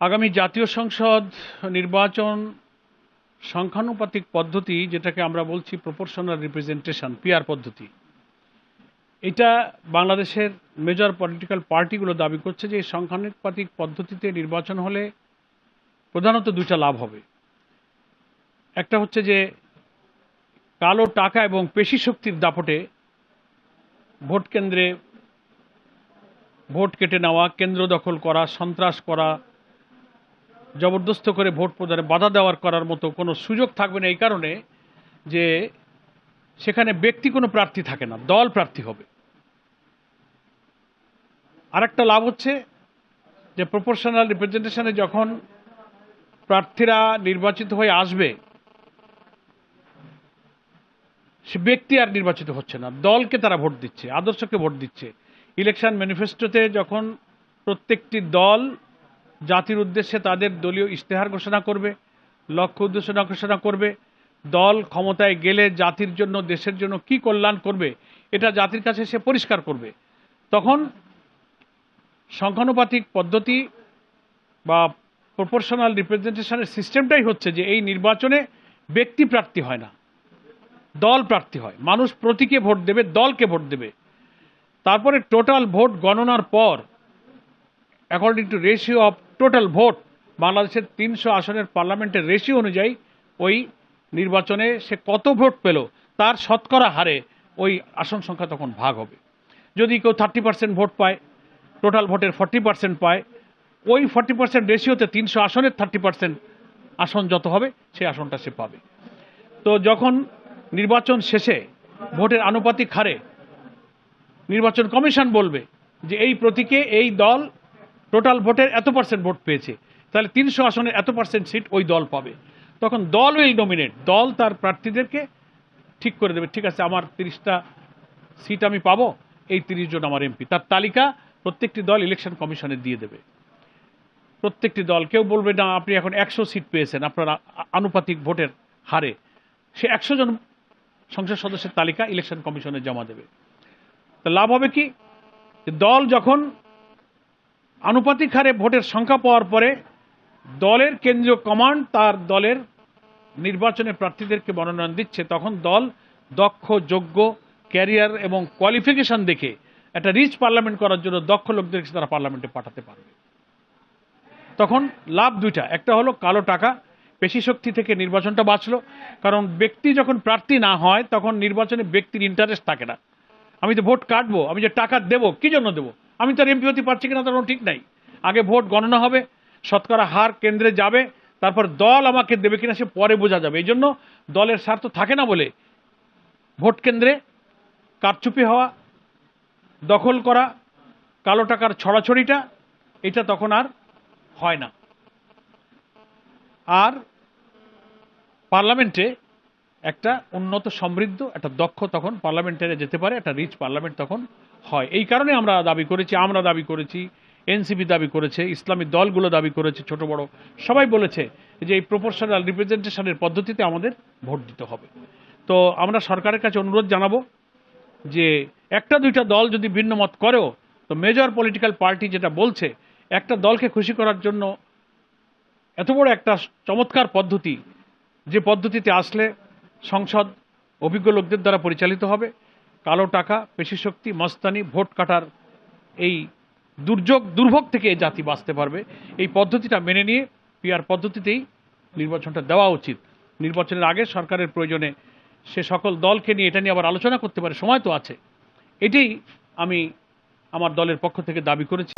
আগামী জাতীয় সংসদ নির্বাচন সংখ্যানুপাতিক পদ্ধতি, যেটাকে আমরা বলছি প্রপোর্শনাল রিপ্রেজেন্টেশন, পিআর পদ্ধতি, এটা বাংলাদেশের মেজর পলিটিক্যাল পার্টিগুলো দাবি করছে যে এই সংখ্যানুপাতিক পদ্ধতিতে নির্বাচন হলে প্রধানত দুইটা লাভ হবে। একটা হচ্ছে যে কালো টাকা এবং পেশি শক্তির দাপটে ভোট কেন্দ্রে ভোট কেটে নেওয়া, কেন্দ্র দখল করা, সন্ত্রাস করা, জবরদস্ত করে ভোট প্রদানে বাধা দেওয়ার করার মতো কোনো সুযোগ থাকবে না, এই কারণে যে সেখানে ব্যক্তি কোনো প্রার্থী থাকে না, দল প্রার্থী হবে। আরেকটা লাভ হচ্ছে যে প্রপোর্শনাল রিপ্রেজেন্টেশনে যখন প্রার্থীরা নির্বাচিত হয়ে আসবে, সে ব্যক্তি আর নির্বাচিত হচ্ছে না, দলকে তারা ভোট দিচ্ছে, আদর্শকে ভোট দিচ্ছে। ইলেকশন ম্যানিফেস্টোতে যখন প্রত্যেকটি দল জাতির উদ্দেশ্যে তাদের দলীয় ইশতেহার ঘোষণা করবে, লক্ষ্য উদ্দেশ্য ঘোষণা করবে, দল ক্ষমতায় গেলে জাতির জন্য, দেশের জন্য কি কল্যাণ করবে, এটা জাতির কাছে সে পরিষ্কার করবে, তখন সংখ্যানুপাতিক পদ্ধতি বা প্রপোর্শনাল রিপ্রেজেন্টেশনের সিস্টেমটাই হচ্ছে যে এই নির্বাচনে ব্যক্তি প্রার্থী হয় না, দল প্রার্থী হয়। মানুষ প্রতীকে ভোট দেবে, দলকে ভোট দেবে। তারপরে টোটাল ভোট গণনার পর according to ratio of total vote, বাংলাদেশের 300 আসনের পার্লামেন্টের রেশিও অনুযায়ী ওই নির্বাচনে সে কত ভোট পেল তার শতকরা হারে ওই আসন সংখ্যা তখন ভাগ হবে। যদি কেউ 30% ভোট পায়, টোটাল ভোটের 40% পায়, ওই 40% রেশিওতে 300 আসনের 30% আসন যত হবে সেই আসনটা সে পাবে। তো যখন নির্বাচন শেষে ভোটের আনুপাতিক হারে নির্বাচন কমিশন বলবে যে এই প্রতীকে এই দল টোটাল ভোটের এত % ভোট পেয়েছে, তাহলে 300 আসনের এত % সিট ওই দল পাবে, তখন দল উইল ডমিনেট। দল তার প্রার্থীদেরকে ঠিক করে দেবে, ঠিক আছে আমার 30টা সিট আমি পাবো, এই 30 জন আমার এমপি, তার তালিকা প্রত্যেকটি দল ইলেকশন কমিশনে দিয়ে দেবে। প্রত্যেকটি দল, কেউ বলবে না আপনি এখন 100 সিট পেয়েছেন আপনার আনুপাতিক ভোটের হারে, সে 100 জন সংসদ সদস্যের তালিকা ইলেকশন কমিশনে জমা দেবে। তো লাভ হবে কি, দল যখন আনুপাতিক হারে ভোটের সংখ্যা পাওয়ার পরে দলের কেন্দ্রীয় কমান্ড তার দলের নির্বাচনে প্রার্থীদেরকে মনোনয়ন দিচ্ছে, তখন দল দক্ষ, যোগ্য, ক্যারিয়ার এবং কোয়ালিফিকেশন দেখে একটা রিচ পার্লামেন্ট করার জন্য দক্ষ লোকদেরকে তারা পার্লামেন্টে পাঠাতে পারবে। তখন লাভ দুইটা, একটা হলো কালো টাকা পেশি শক্তি থেকে নির্বাচনটা বাঁচলো, কারণ ব্যক্তি যখন প্রার্থী না হয় তখন নির্বাচনে ব্যক্তির ইন্টারেস্ট থাকে না। আমি তো ভোট কাটবো, আমি যে টাকা দেবো কি জন্য দেবো, আমি তো আর এমপি হতে পারছি কিনা তার কোনো ঠিক নাই। আগে ভোট গণনা হবে, শতকরা হার কেন্দ্রে যাবে, তারপর দল আমাকে দেবে কিনা সে পরে বোঝা যাবে। এই জন্য দলের স্বার্থ থাকে না বলে ভোট কেন্দ্রে কারচুপি হওয়া, দখল করা, কালো টাকার ছড়াছড়িটা এটা তখন আর হয় না। আর পার্লামেন্টে একটা উন্নত, সমৃদ্ধ, একটা দক্ষ তখন পার্লামেন্টারে যেতে পারে, একটা রিচ পার্লামেন্ট তখন হয়। এই কারণে আমরা দাবি করেছি, এনসিপি দাবি করেছে, ইসলামী দলগুলো দাবি করেছে, ছোট বড় সবাই বলেছে যে এই প্রপোর্শনাল রিপ্রেজেন্টেশনের পদ্ধতিতে আমাদের ভোট দিতে হবে। তো আমরা সরকারের কাছে অনুরোধ জানাবো যে একটা দুইটা দল যদি ভিন্ন মত করেও, তো মেজর পলিটিক্যাল পার্টি যেটা বলছে, একটা দলকে খুশি করার জন্য এত বড় একটা চমৎকার পদ্ধতি, যে পদ্ধতিতে আসলে সংসদ অভিজ্ঞ লোকদের দ্বারা পরিচালিত হবে, কালো টাকা, পেশি শক্তি, মস্তানি, ভোট কাটার এই দুর্ভোগ থেকে এই জাতি বাঁচতে পারবে, এই পদ্ধতিটা মেনে নিয়ে পিআর পদ্ধতিতেই নির্বাচনটা দেওয়া উচিত। নির্বাচনের আগে সরকারের প্রয়োজনে সে সকল দলকে নিয়ে এটা নিয়ে আবার আলোচনা করতে পারে, সময় তো আছে। এটাই আমি আমার দলের পক্ষ থেকে দাবি করেছি।